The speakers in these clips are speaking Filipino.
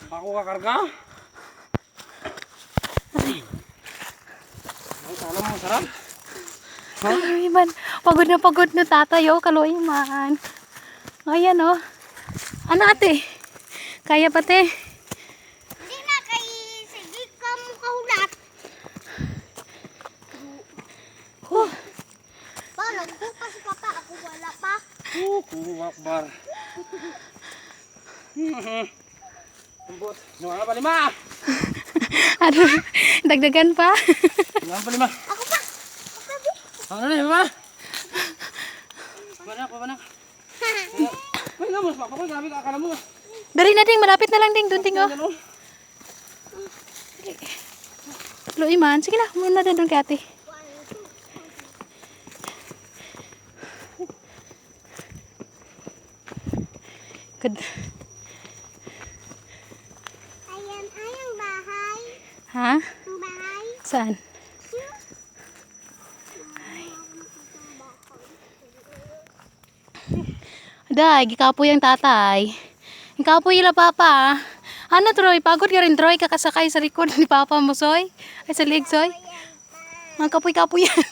Ako kakarga? Ay, sana mo masarap. Kaloy man. Pagod na tatay oh. Kaloy man. Ayan oh. Ano ate? Kaya pa te? Hindi na kay sige ka mo kahulat. Oh. Paano ko kasi papa ako wala pa. Kuhu akbar. Ambot. Sungan pa lima. Ano? Dagdagan pa? Sungan pa lima. Ako pa. Sabi. Ano na lima? Pabanak. Ay, naman. Papakoy. Grabe ka. Akala mo. Dari na ding. Malapit na lang ding. Dunting oh. Kaloy man. Sige na. Muna na doon kay ate. Good. Ayan ay ang bahay. Ha? Ang bahay. Saan? Day, gikapoy ang tatay. Gikapoy ila papa. Ano Troy? Pagod ka rin Troy? Kakasakay sa likod ni papa mo Soy? Ay sa leg Soy? Ang kapoy-kapoy yan.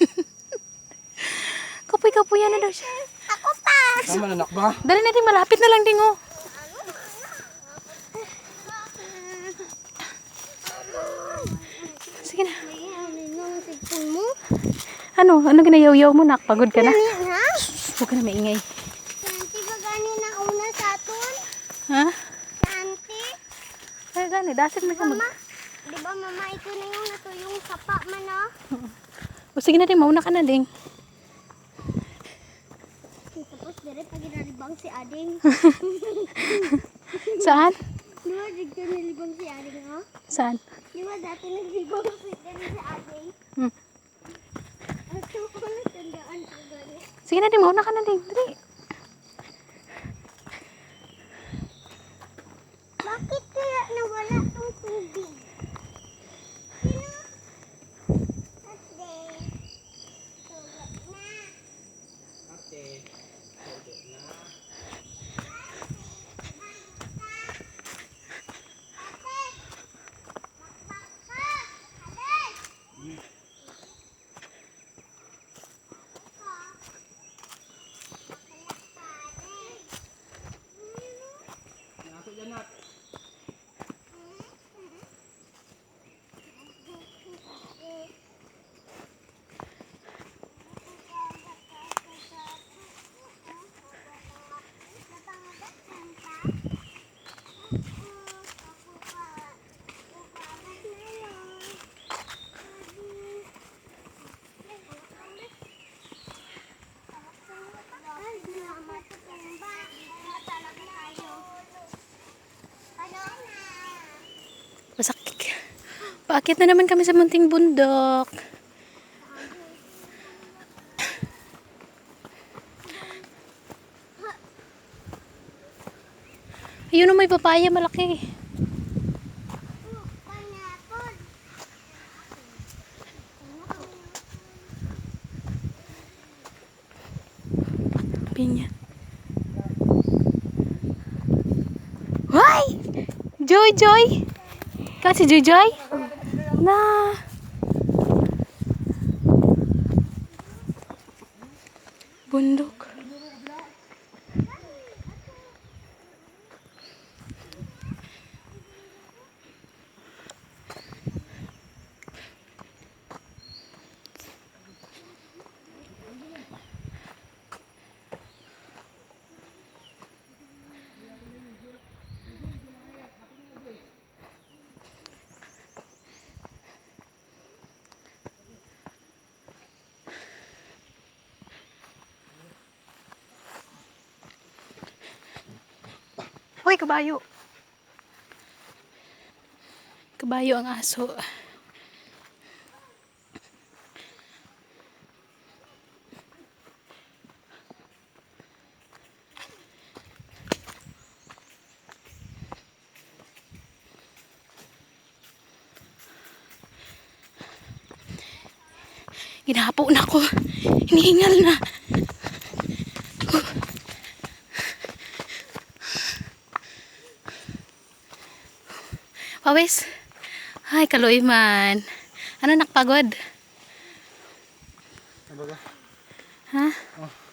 Kapoy-kapoy yan na daw siya. Ako pa. Tama na, nakba. Dali na din, malapit na lang din oh. Sige na. Ano sipon mo? Ano ginayaw-yaw mo? Nakapagod ka na? Ha? Huwag ka na maingay. Santi ba gani na una sa aton? Ha? Santi? Ay gani, dasit na siya mag... Mama, di ba mama ito na yung natuyong sapa man ah? O sige na din, mauna ka na din. Tapos dire pag ginalibang si Ading. Saan? Di ba dito nilibang si Ading ha? Saan? Di ba dati naglibang si Ading? Hmm. At so ko natandaan ko gani. Sige na din, mauna ka na din. Dali. Bakit kaya nawala tong tubig? Sino? Ate. Sugat na. Pasakit. Paakit na naman kami sa munting bundok. Ayun o, may papaya malaki. Pinya. Hoy! Joy! Ikaw si Joy? Na. Bundok. Hoy, kabayo. Kabayo ang aso. Ginapo na ako. Hinihingal na. Pawis. Ay, kaluoy man. Ano nakpagod? Ano ba? Ha? Oh.